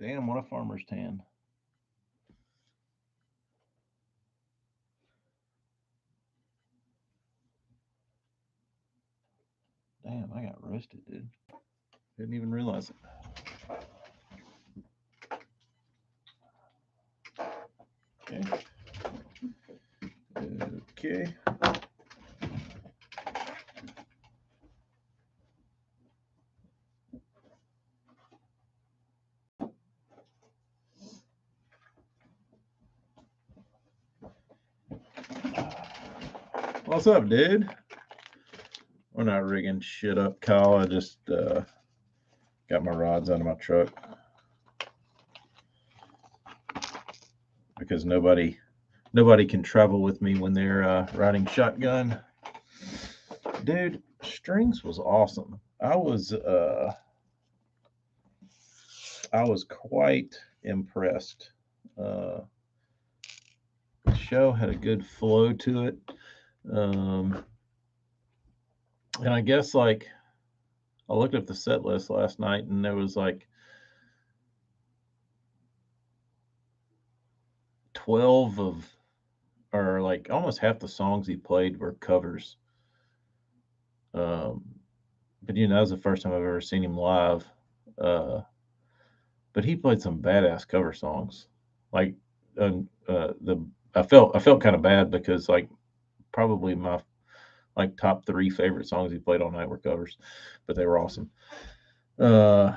Damn, what a farmer's tan. Damn, I got roasted, dude. Didn't even realize it. Okay. Okay. What's up, dude? We're not rigging shit up, Kyle. I just got my rods out of my truck because nobody can travel with me when they're riding shotgun. Dude, Strings was awesome. I was quite impressed. Uh, the show had a good flow to it. Um, and I guess like I looked up the set list last night and there was like 12 of, or like almost half the songs he played were covers. Um, but that was the first time I've ever seen him live. Uh, but he played some badass cover songs. Like the I felt kind of bad because like probably my like top three favorite songs he played all night were covers, but they were awesome. Uh,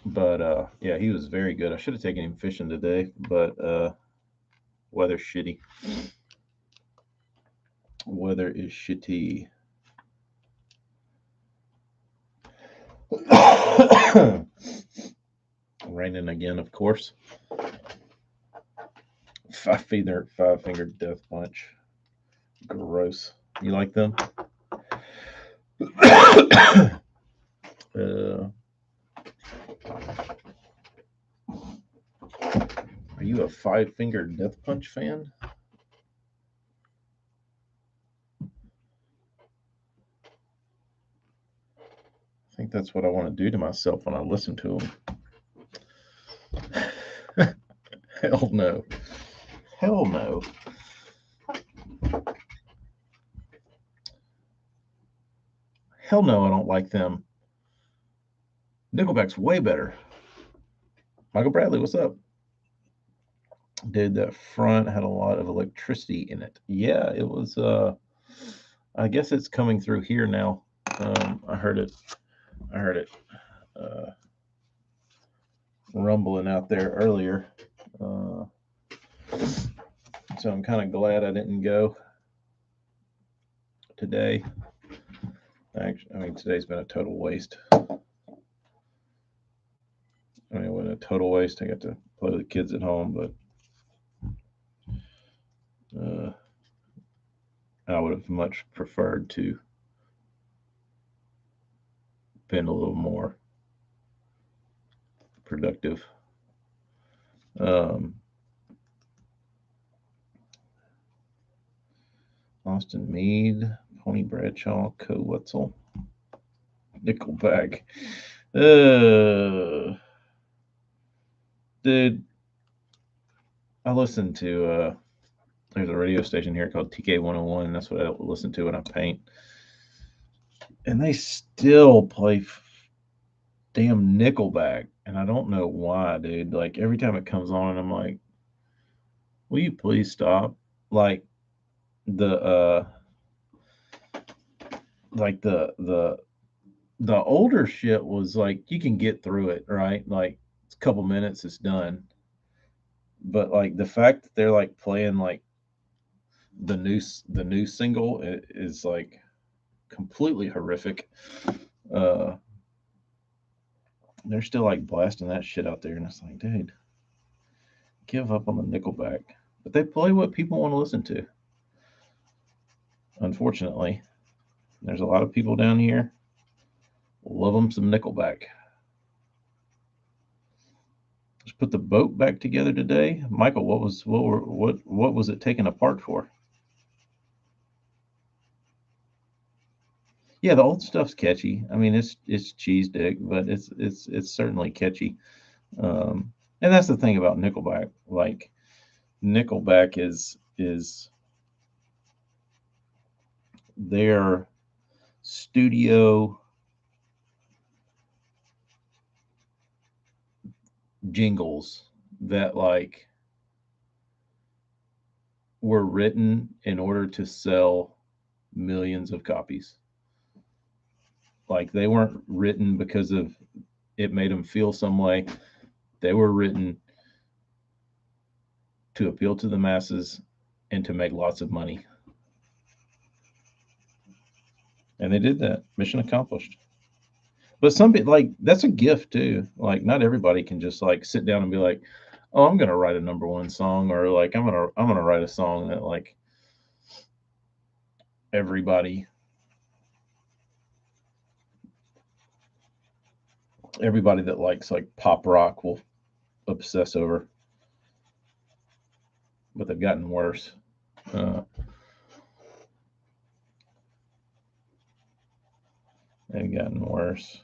but yeah, he was very good. I should have taken him fishing today, but weather's shitty. Weather is shitty. Raining again, of course. Five finger death punch. Gross. You like them? uh, are you a Five Finger Death Punch fan? I think that's what I want to do to myself when I listen to them. Hell no. Hell no. Hell no, I don't like them. Nickelback's way better. Michael Bradley, what's up? Dude, that front had a lot of electricity in it. Yeah, it was. I guess it's coming through here now. I heard it. I heard it uh, rumbling out there earlier. Uh, so I'm kind of glad I didn't go today. Actually, I mean, today's been a total waste. I mean, it wasn't a total waste. I got to play with the kids at home, but I would have much preferred to been a little more productive. Um, Austin Mead, Pony Bradshaw, Co Wetzel, Nickelback. Dude, I listened to there's a radio station here called TK 101, and that's what I listen to when I paint. And they still play damn Nickelback, and I don't know why, dude. Like every time it comes on, I'm like, will you please stop? Like the like the older shit was like you can get through it, right? Like it's a couple minutes, it's done. But like the fact that they're like playing like the new single is like completely horrific. Uh, they're still like blasting that shit out there, and it's like, dude, give up on the Nickelback. But they play what people want to listen to. Unfortunately, there's a lot of people down here love them some Nickelback. Just put the boat back together today, Michael. What was it taken apart for? Yeah, the old stuff's catchy. I mean, it's cheese dick, but it's certainly catchy. And that's the thing about Nickelback. Like Nickelback is their studio jingles that like were written in order to sell millions of copies. Like they weren't written because of it made them feel some way. They were written to appeal to the masses and to make lots of money. And they did that. Mission accomplished. But some people like that's a gift too. Like not everybody can just like sit down and be like, "Oh, I'm gonna write a number one song," or like I'm gonna write a song that like everybody everybody that likes like pop rock will obsess over. But they've gotten worse. Uh, they've gotten worse.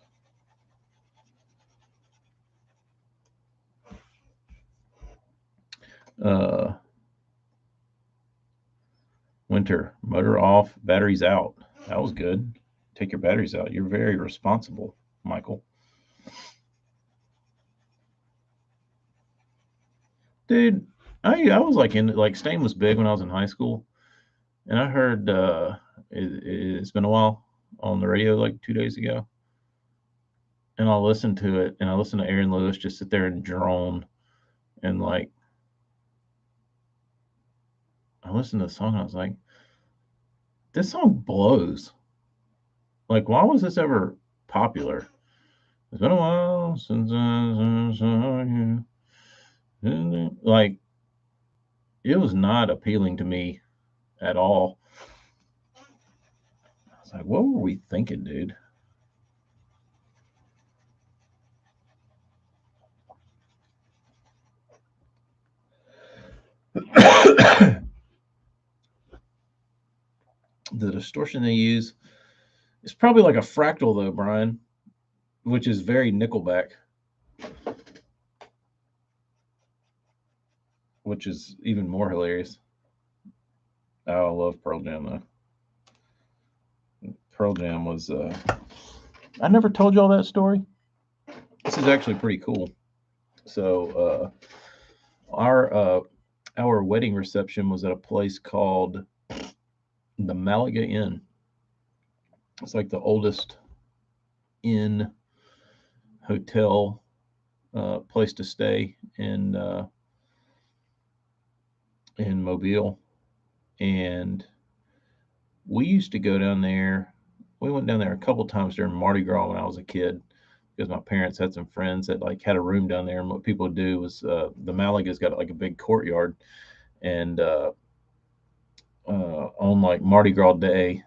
Uh, Winter, motor off, batteries out. That was good. Take your batteries out. You're very responsible, Michael. Dude, I was like in like Stain was big when I was in high school, and I heard it's been a while on the radio like 2 days ago, and I listened to it, and I listened to Aaron Lewis just sit there and drone, and like I listened to the song, and I was like, this song blows. Like, why was this ever popular? It's been a while since I saw you. Like, it was not appealing to me at all. I was like, what were we thinking, dude? The distortion they use is probably like a fractal, though, Brian, which is very Nickelback, which is even more hilarious. Oh, I love Pearl Jam, though. Pearl Jam was. I never told y'all that story. This is actually pretty cool. So, our wedding reception was at a place called the Malaga Inn. It's like the oldest inn hotel place to stay in Mobile, and we used to go down there. We went down there a couple times during Mardi Gras when I was a kid because my parents had some friends that like had a room down there. And what people would do was the Malaga's got like a big courtyard, and on like Mardi Gras day,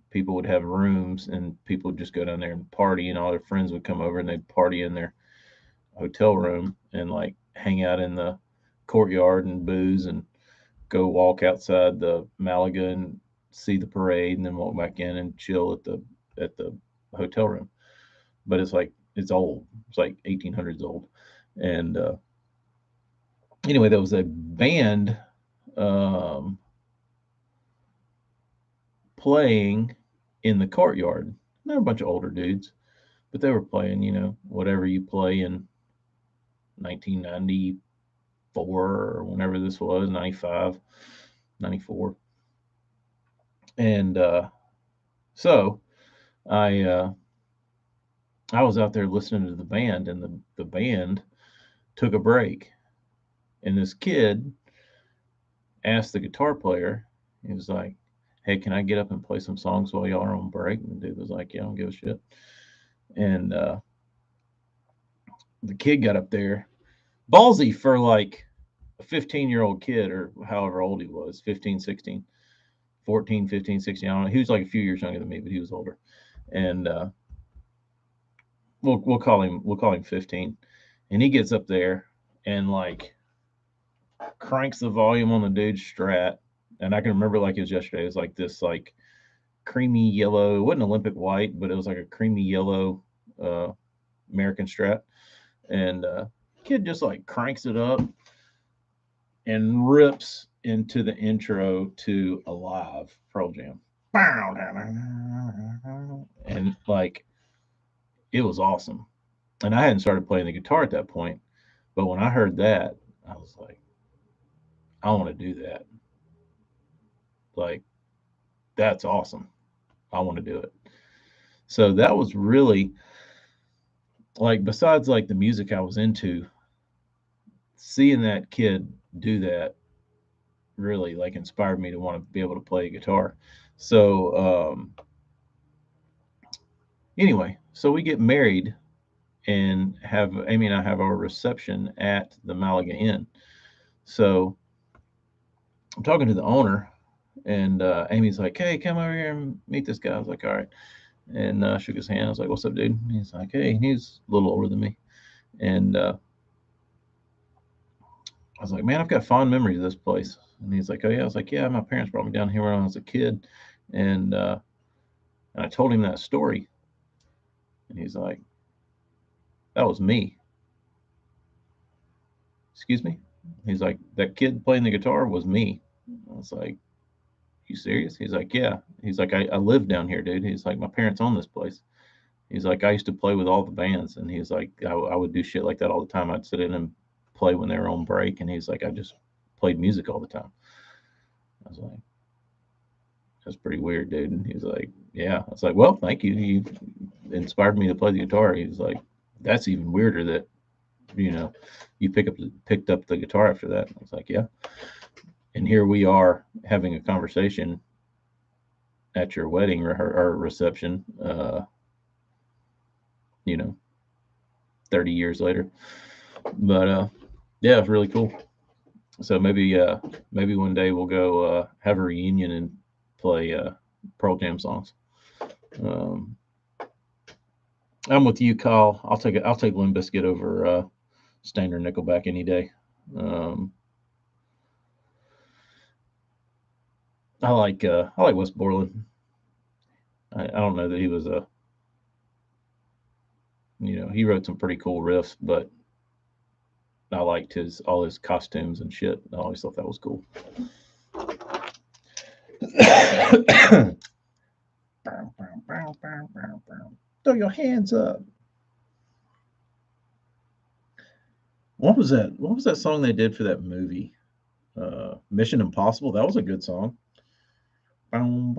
people would have rooms and people would just go down there and party, and all their friends would come over and they'd party in their hotel room and like hang out in the courtyard and booze and go walk outside the Malaga and see the parade and then walk back in and chill at the hotel room. But it's like it's old. It's like 1800s old. And anyway, there was a band um, playing in the courtyard. They're a bunch of older dudes, but they were playing, whatever you play in 1994 or whenever this was, 95, 94. And so I uh, I was out there listening to the band, and the band took a break, and this kid asked the guitar player, he was like, "Hey, can I get up and play some songs while y'all are on break?" And the dude was like, "Yeah, I don't give a shit." And the kid got up there, ballsy for like a 15-year-old kid or however old he was, 15, 16, 14, 15, 16. I don't know. He was like a few years younger than me, but he was older. And we'll call him 15. And he gets up there and like cranks the volume on the dude's Strat. And I can remember like it was yesterday. It was like this like creamy yellow. It wasn't Olympic white, but it was like a creamy yellow American Strat. And kid just like cranks it up and rips into the intro to Alive, Pearl Jam. And like, it was awesome. And I hadn't started playing the guitar at that point. But when I heard that, I was like, I want to do that. Like, that's awesome. I want to do it. So that was really like, besides like the music I was into, seeing that kid do that really like inspired me to want to be able to play guitar. So anyway, so we get married and have Amy and I have our reception at the Malaga Inn. So I'm talking to the owner, and Amy's like, "Hey, come over here and meet this guy." I was like, "All right," and shook his hand. I was like, "What's up, dude?" And he's like, "Hey," he's a little older than me, and I was like, "Man, I've got fond memories of this place." And he's like, "Oh yeah." I was like, "Yeah, my parents brought me down here when I was a kid," and I told him that story, and he's like, "That was me." Excuse me? He's like, "That kid playing the guitar was me." I was like, "You serious?" He's like, "Yeah." He's like, I live down here, dude." He's like, "My parents own this place." He's like, "I used to play with all the bands." And he's like, I would do shit like that all the time. I'd sit in and play when they were on break. And he's like, "I just played music all the time." I was like, "That's pretty weird, dude." And he's like, "Yeah." I was like, "Well, thank you. You inspired me to play the guitar." He's like, "That's even weirder that, you know, you picked up the guitar after that." I was like, "Yeah." And here we are having a conversation at your wedding or reception, you know, 30 years later. But yeah, it's really cool. So maybe one day we'll go have a reunion and play Pearl Jam songs. Um, I'm with you, Kyle. I'll take Limp Bizkit over Stainer Nickelback any day. Um, I like Wes Borland. I don't know that he was a, he wrote some pretty cool riffs, but I liked all his costumes and shit. I always thought that was cool. Throw your hands up. What was that? What was that song they did for that movie? Mission Impossible. That was a good song. Now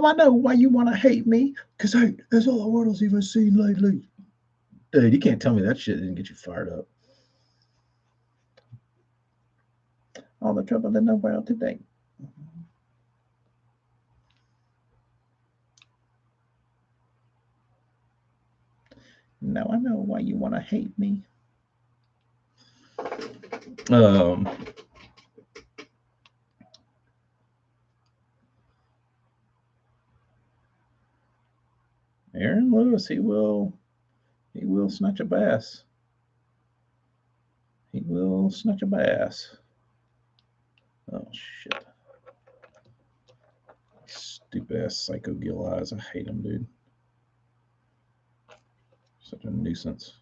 I know why you want to hate me, because hey, that's all the world's even seen lately. Dude, you can't tell me that shit didn't get you fired up. All the trouble in the world today. Now I know why you want to hate me. Aaron Lewis, he will snatch a bass. He will snatch a bass. Oh shit. Stupid ass Psycho Gill Eyes. I hate him, dude. Such a nuisance.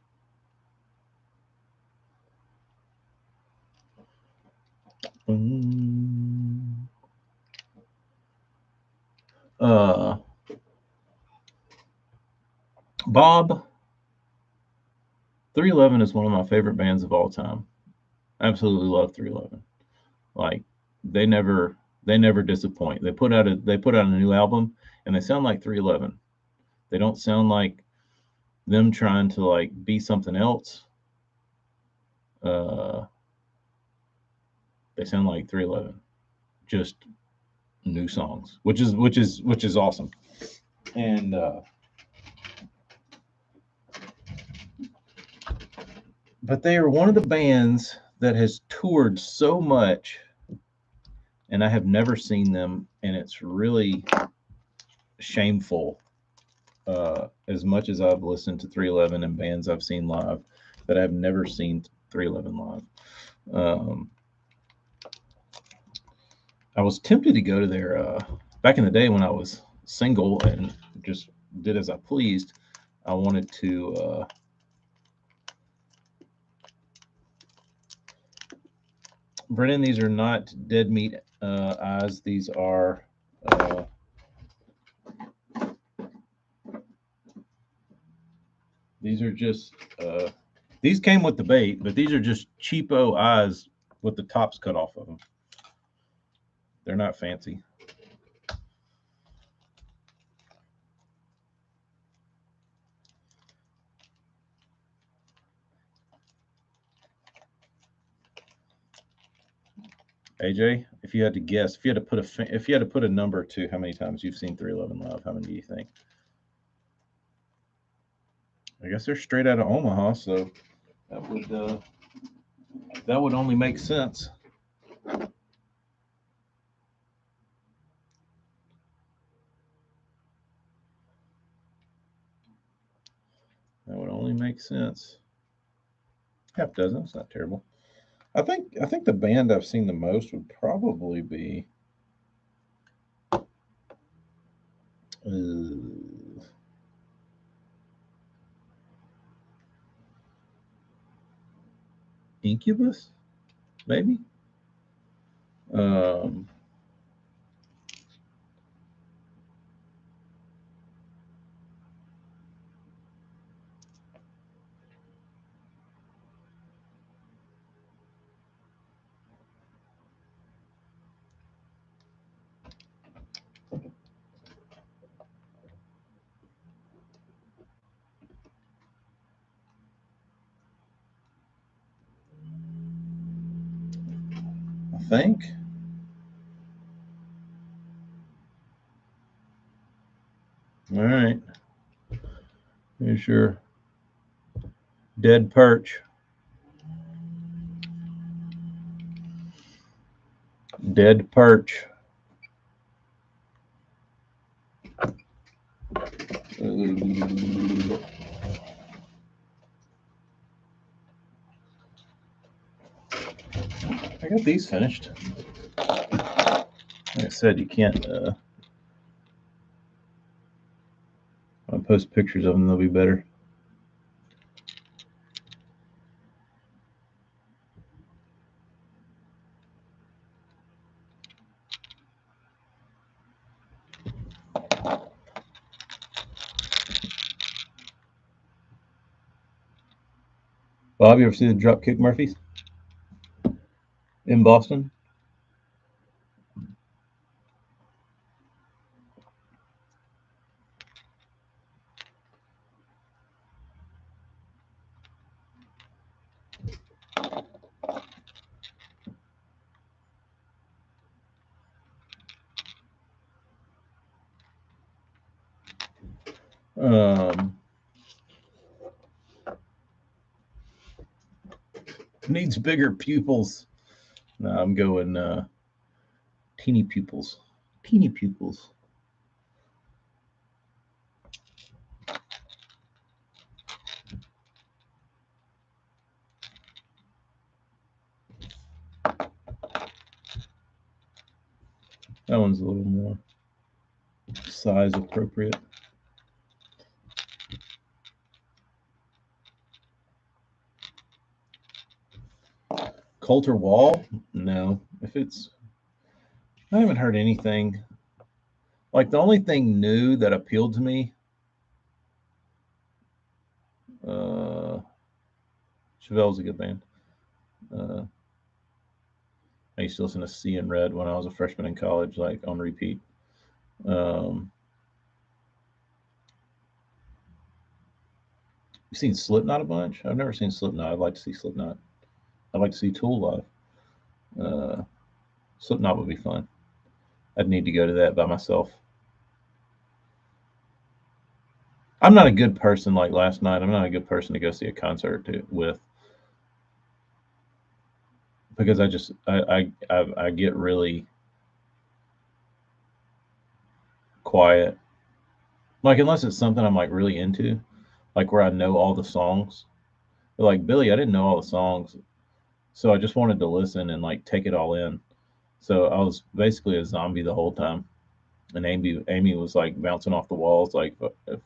Bob, 311 is one of my favorite bands of all time. Absolutely love 311. Like they never disappoint. They put out a new album and they sound like 311. They don't sound like them trying to like be something else. They sound like 311. Just new songs, which is awesome. And but they are one of the bands that has toured so much, and I have never seen them, and it's really shameful. As much as I've listened to 311 and bands I've seen live, that I've never seen 311 Live. I was tempted to go to their back in the day when I was single and just did as I pleased. I wanted to. Brennan, these are not dead meat eyes. These are. These are just. These came with the bait, but these are just cheapo eyes with the tops cut off of them. They're not fancy. AJ, if you had to guess, if you had to put a number to how many times you've seen 311 Live, how many do you think? I guess they're straight out of Omaha, so that would only make sense. That would only make sense. Half dozen. It's not terrible. I think the band I've seen the most would probably be. Incubus, maybe. Um, I think. All right. Here's your dead perch. Dead perch. I got these finished. Like I said, you can't. I'll post pictures of them; they'll be better. Bob, you ever see the Dropkick Murphys in Boston? Needs bigger pupils. No, I'm going teeny pupils. Teeny pupils. That one's a little more size appropriate. Coulter Wall? No. If it's, I haven't heard anything. Like the only thing new that appealed to me, Chevelle's a good band. I used to listen to Sea and Red when I was a freshman in college, like on repeat. You've seen Slipknot a bunch? I've never seen Slipknot. I'd like to see Slipknot. I'd like to see Tool live. Slipknot would be fun. I'd need to go to that by myself. I'm not a good person like last night. I'm not a good person to go see a concert with because I get really quiet. Like unless it's something I'm like really into, like where I know all the songs. But like Billy, I didn't know all the songs So I just wanted to listen and like take it all in. So I was basically a zombie the whole time. And Amy was like bouncing off the walls, like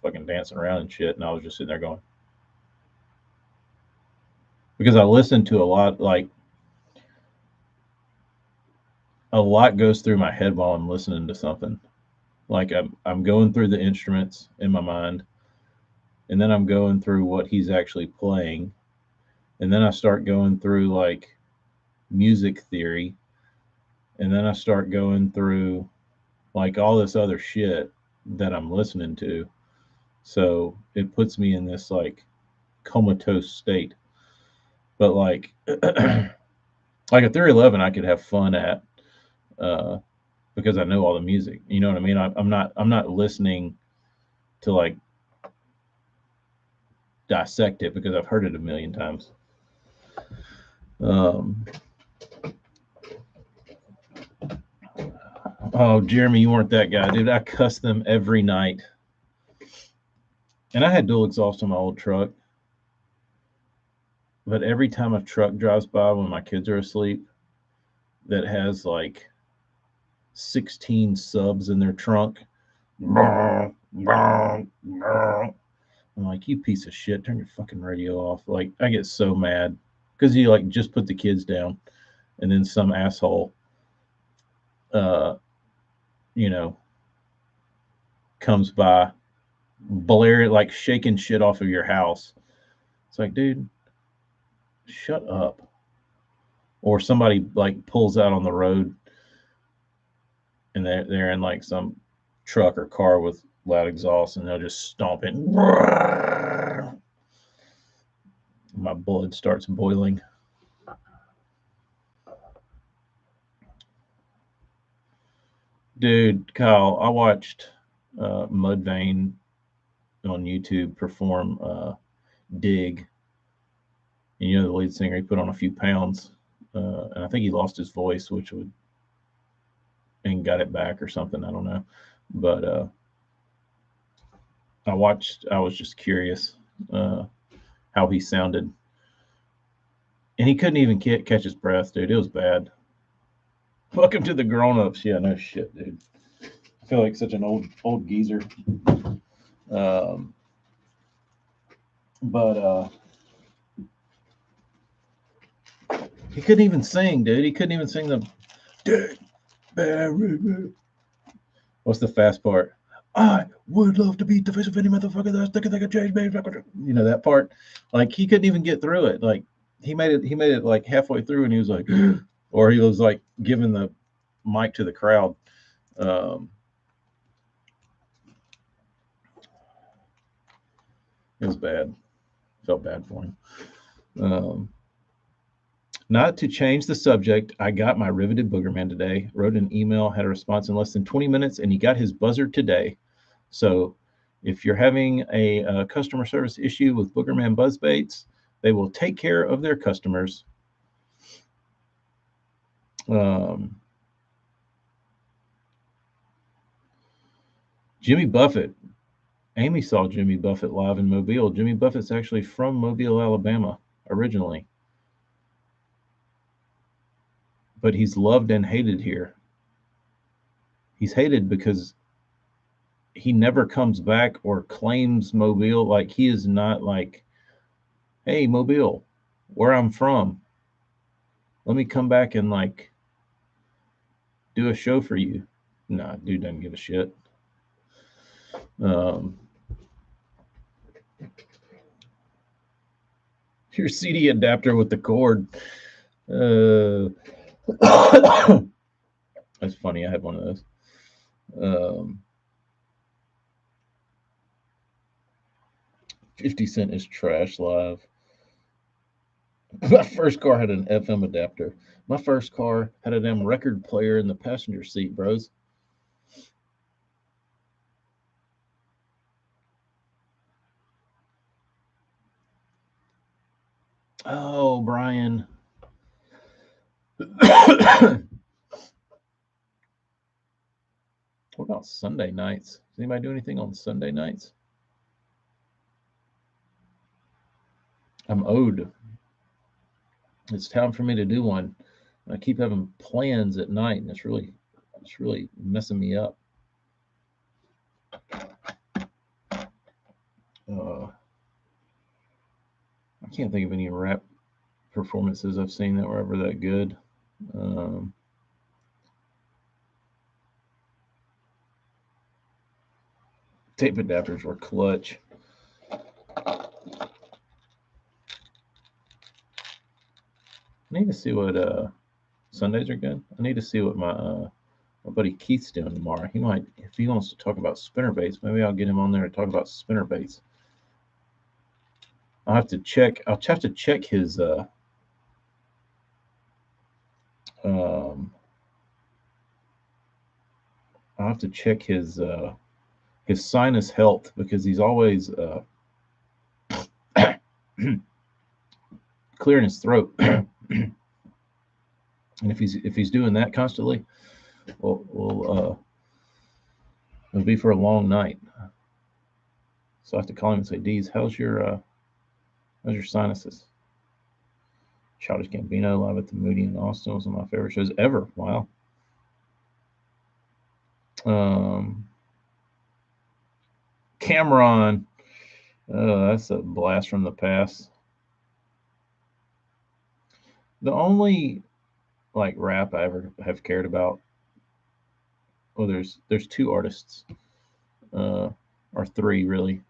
fucking dancing around and shit. And I was just sitting there going, because I listened to a lot, like a lot goes through my head while I'm listening to something. Like I'm going through the instruments in my mind, and then I'm going through what he's actually playing, and then I start going through like music theory, and then I start going through like all this other shit that I'm listening to. So it puts me in this like comatose state. But like like a 311 I could have fun at, uh, because I know all the music. You know what I mean? I'm not listening to like dissect it because I've heard it a million times. Um, oh, Jeremy, you weren't that guy, dude. I cussed them every night, and I had dual exhaust on my old truck. But every time a truck drives by when my kids are asleep, that has like 16 subs in their trunk. I'm like, you piece of shit, turn your fucking radio off. Like, I get so mad because you like just put the kids down, and then some asshole, uh, you know, comes by, blare like shaking shit off of your house. It's like, dude, shut up. Or somebody like pulls out on the road and they're in like some truck or car with loud exhaust and they'll just stomp it. My blood starts boiling. Dude, Kyle, I watched Mudvayne on YouTube perform Dig. And you know the lead singer, he put on a few pounds, and I think he lost his voice, which would and got it back or something. I don't know, but I watched. I was just curious how he sounded, and he couldn't even catch his breath, dude. It was bad. Welcome to the grown-ups. Yeah, no shit, dude. I feel like such an old geezer. Um, but he couldn't even sing, dude. He couldn't even sing the. What's the fast part? I would love to beat the face of any motherfucker that's thinking they could change me. You know that part? Like he couldn't even get through it. Like he made it. He made it like halfway through, and he was like, or he was like giving the mic to the crowd. Um, it was bad. Felt bad for him. Um, Not to change the subject, I got my riveted Boogerman today. Wrote an email, had a response in less than 20 minutes, and he got his buzzer today. So if you're having a customer service issue with Boogerman Buzzbaits, they will take care of their customers. Jimmy Buffett. Amy saw Jimmy Buffett live in Mobile. Jimmy Buffett's actually from Mobile, Alabama, originally. But he's loved and hated here. He's hated because he never comes back or claims Mobile. Like he is not like, hey, Mobile, where I'm from. Let me come back and like do a show for you. Nah, dude doesn't give a shit. Um, your CD adapter with the cord. That's funny. I had one of those. 50 Cent is trash live. My first car had an FM adapter. My first car had a damn record player in the passenger seat, bros. Oh, Brian. What about Sunday nights? Does anybody do anything on Sunday nights? I'm owed. It's time for me to do one. I keep having plans at night, and it's really messing me up. I can't think of any rap performances I've seen that were ever that good. Tape adapters were clutch. I need to see what Sundays are good. I need to see what my buddy Keith's doing tomorrow. He might, if he wants to talk about spinnerbaits, maybe I'll get him on there to talk about spinnerbaits. I'll have to check. I'll have to check his um, I'll have to check his sinus health, because he's always clearing his throat. And if he's doing that constantly, it'll be for a long night. So I have to call him and say, "Deez, how's your sinuses?" Childish Gambino live at the Moody in Austin was one of my favorite shows ever. Wow. Cameron, that's a blast from the past. The only like rap I ever have cared about, well, there's two artists, or three really.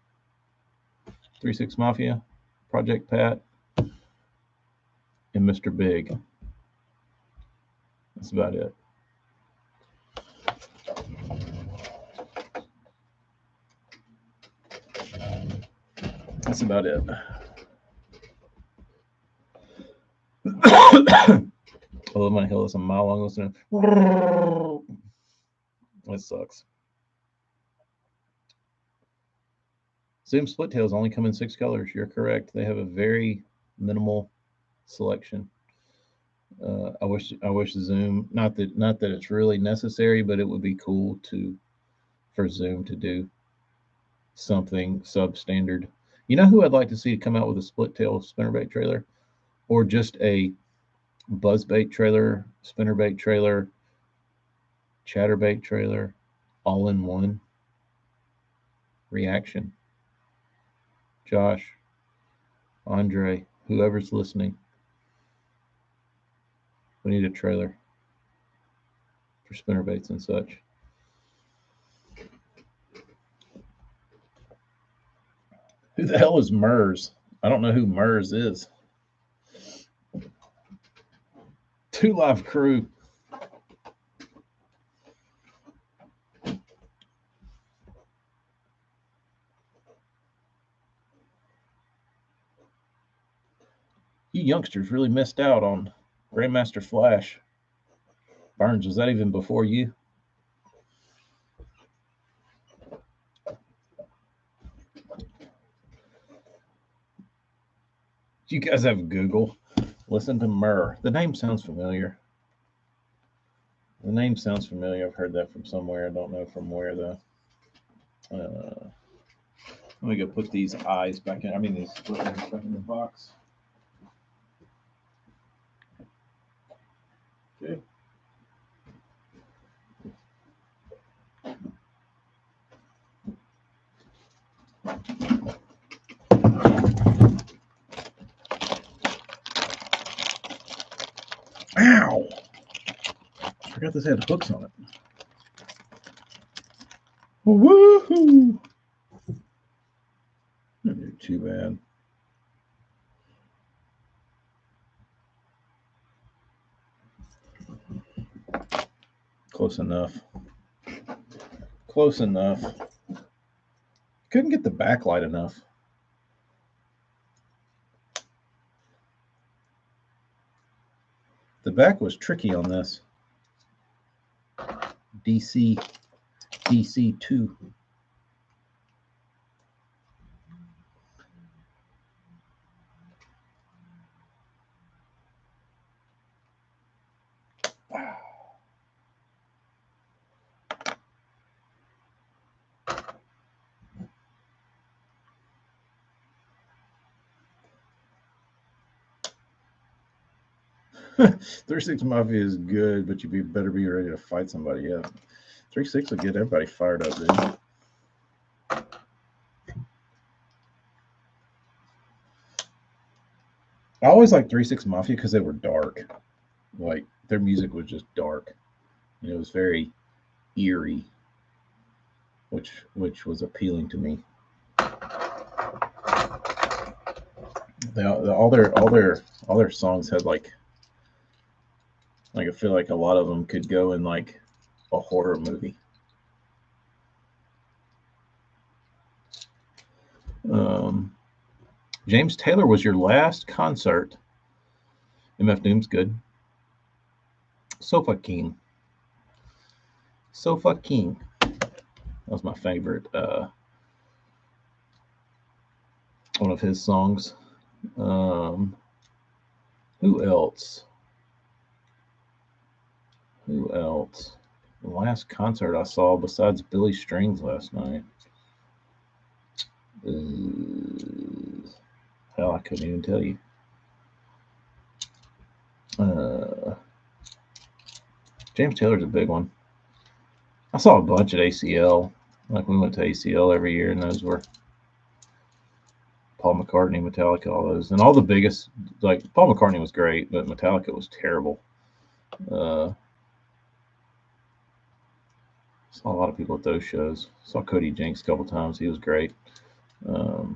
3 6 Mafia, Project Pat, and Mr. Big. That's about it. That's about it. Although my hill is a mile long listening. That sucks. Zoom split tails only come in 6 colors. You're correct. They have a very minimal selection. I wish Zoom, not that it's really necessary, but it would be cool for Zoom to do something substandard. You know who I'd like to see come out with a split tail spinnerbait trailer, or just a buzzbait trailer, spinnerbait trailer, chatterbait trailer, all in one? Reaction. Josh, Andre, whoever's listening, we need a trailer for spinnerbaits and such. Who the hell is Mers? I don't know who Mers is. 2 Live Crew. You youngsters really missed out on Grandmaster Flash. Burns, was that even before you? Do you guys have Google? Listen to Murr. The name sounds familiar. I've heard that from somewhere. I don't know from where, though. Let me go put these eyes back in. I mean, these splitters back in the box. Okay. Ow! I forgot this had hooks on it. Woohoo! Not do too bad. Close enough. Close enough. Couldn't get the backlight enough. The back was tricky on this. DC2. 3 6 Mafia is good, but better be ready to fight somebody. Yeah, 3 6 will get everybody fired up, dude. I always liked 3 6 Mafia because they were dark. Like their music was just dark. It was very eerie, which was appealing to me. All their songs had like I feel like a lot of them could go in like a horror movie. Um, James Taylor was your last concert. MF Doom's good. Sofa King. Sofa King. That was my favorite. One of his songs. Um, who else? Who else? The last concert I saw besides Billy Strings last night. Hell, I couldn't even tell you. James Taylor's a big one. I saw a bunch at ACL. Like we went to ACL every year, and those were Paul McCartney, Metallica, all those, and all the biggest. Like Paul McCartney was great, but Metallica was terrible. Saw a lot of people at those shows. Saw Cody Jinks a couple times. He was great. Yeah.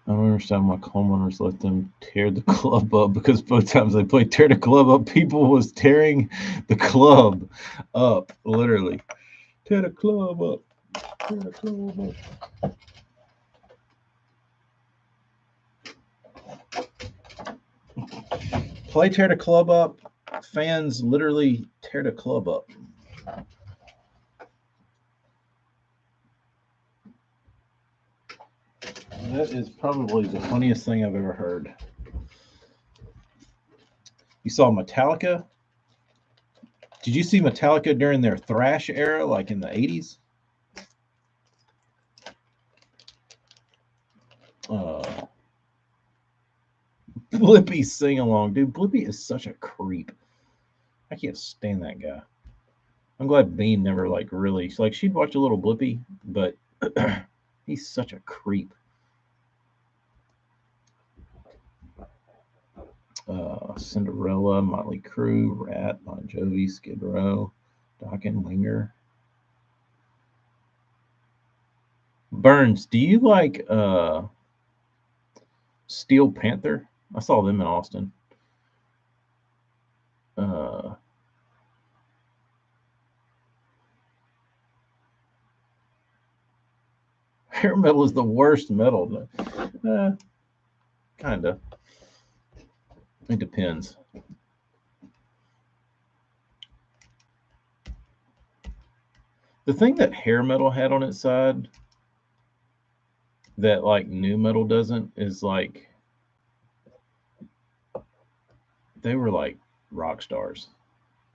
I don't understand why homeowners let them tear the club up, because both times they played tear the club up, people was tearing the club up, literally. Tear the club up. Tear the club up. Play tear the club up. Fans literally tear the club up. That is probably the funniest thing I've ever heard. You saw Metallica? Did you see Metallica during their thrash era, like in the 80s? Blippi sing along. Dude, Blippi is such a creep. I can't stand that guy. I'm glad Bean never like really like she'd watch a little Blippi, but he's such a creep. Cinderella, Motley Crue, Rat, Bon Jovi, Skid Row, Dokken, Winger. Burns, do you like Steel Panther? I saw them in Austin. Hair metal is the worst metal. Kinda. It depends. The thing that hair metal had on its side that like new metal doesn't is like they were like rock stars.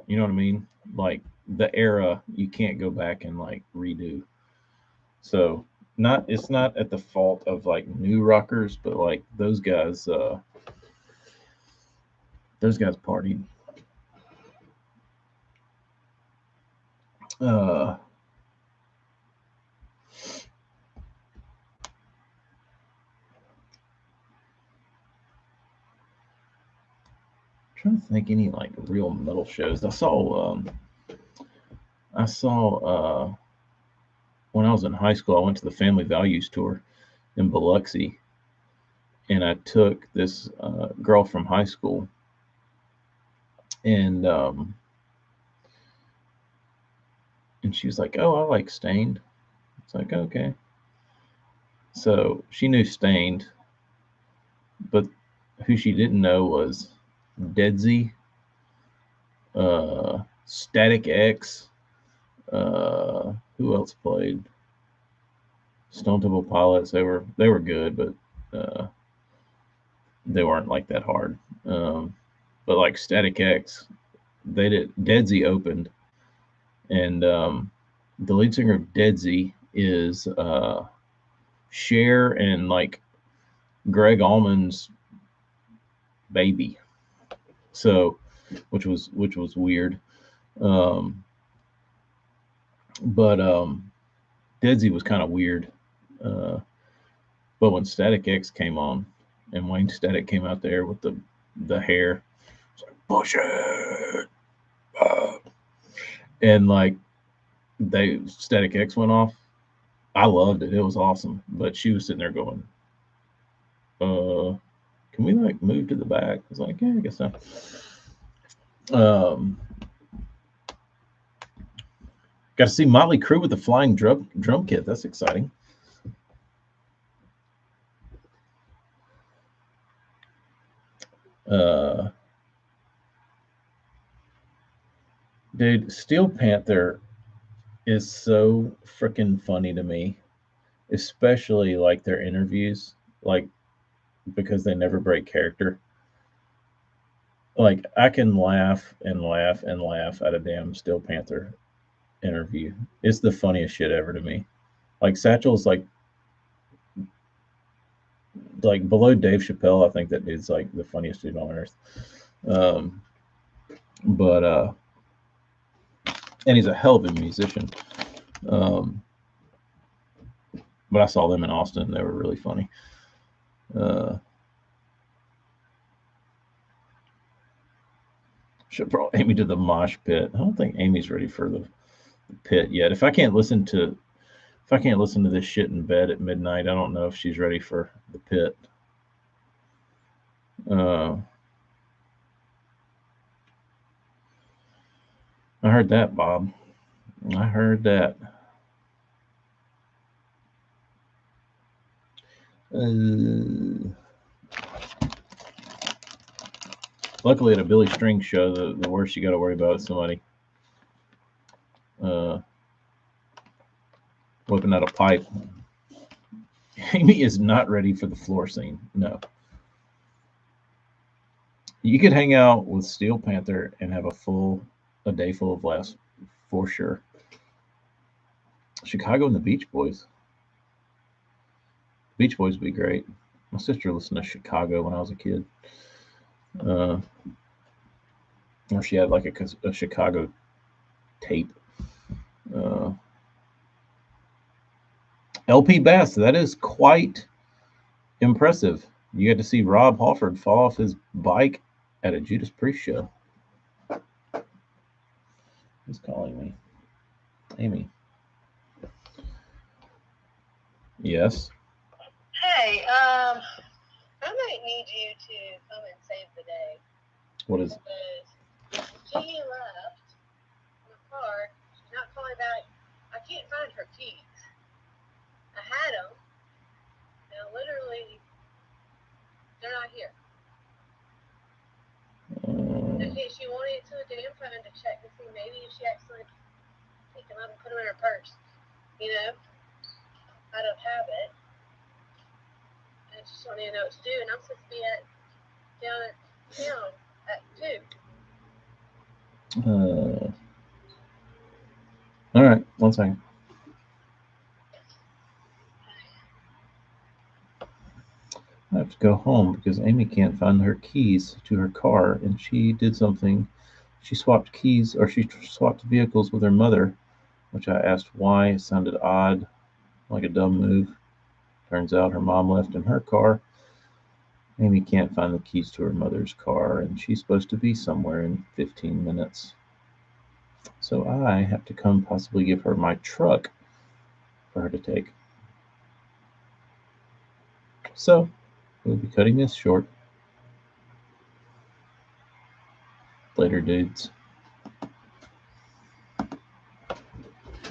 You know what I mean? Like the era you can't go back and like redo. So it's not at the fault of like new rockers, but like those guys partied. Trying to think any like real metal shows. I saw when I was in high school, I went to the Family Values tour in Biloxi, and I took this girl from high school, and she was like, "Oh, I like Staind." It's like, okay. So she knew Staind, but who she didn't know was Dead Z, Static X. Who else played? Stone Temple Pilots. They were good, but they weren't like that hard. But like Static X, Dead Z opened, and the lead singer of Dead Z is Cher and like Greg Allman's baby. So, which was weird. Um, but Dead Z was kind of weird. Uh, but when Static X came on, and Wayne Static came out there with the hair, it's like push it, and like they Static X went off. I loved it. It was awesome. But she was sitting there going, can we like move to the back? I was like, yeah, I guess so. Um, got to see Motley Crue with the flying drum kit. That's exciting. Uh, dude, Steel Panther is so freaking funny to me, especially like their interviews, like because they never break character. Like I can laugh and laugh and laugh at a damn Steel Panther interview. It's the funniest shit ever to me. Like Satchel's like below Dave Chappelle. I think that dude's like the funniest dude on earth. Um, but and he's a hell of a musician. Um, but I saw them in Austin. They were really funny. Uh, should brought Amy to the mosh pit. I don't think Amy's ready for the pit yet. If I can't listen to this shit in bed at midnight, I don't know if she's ready for the pit. Uh, I heard that, Bob. I heard that. Uh, luckily, at a Billy String show, the worst you got to worry about is somebody uh, whipping out a pipe. Amy is not ready for the floor scene. No. You could hang out with Steel Panther and have a day full of laughs for sure. Chicago and the Beach Boys. Beach Boys would be great. My sister listened to Chicago when I was a kid. Uh, or she had like a Chicago tape. Uh, LP Bass, that is quite impressive. You got to see Rob Halford fall off his bike at a Judas Priest show. Who's calling me? Amy. Yes. Hey, I might need you to come and save the day. What is? Because G left in the car. She's not calling back. I can't find her keys. I had them. Now, literally, they're not here. She wanted to a damn phone to check to see maybe if she actually picked them up and put them in her purse. You know, I don't have it. I just want to know what to do, and I'm supposed to be down at town at 2. All right, 1 second. I have to go home because Amy can't find her keys to her car, and she did something. She swapped keys, or she swapped vehicles with her mother, which I asked why. It sounded odd, like a dumb move. Turns out her mom left in her car. Amy can't find the keys to her mother's car, and she's supposed to be somewhere in 15 minutes. So I have to come possibly give her my truck for her to take. So we'll be cutting this short. Later, dudes.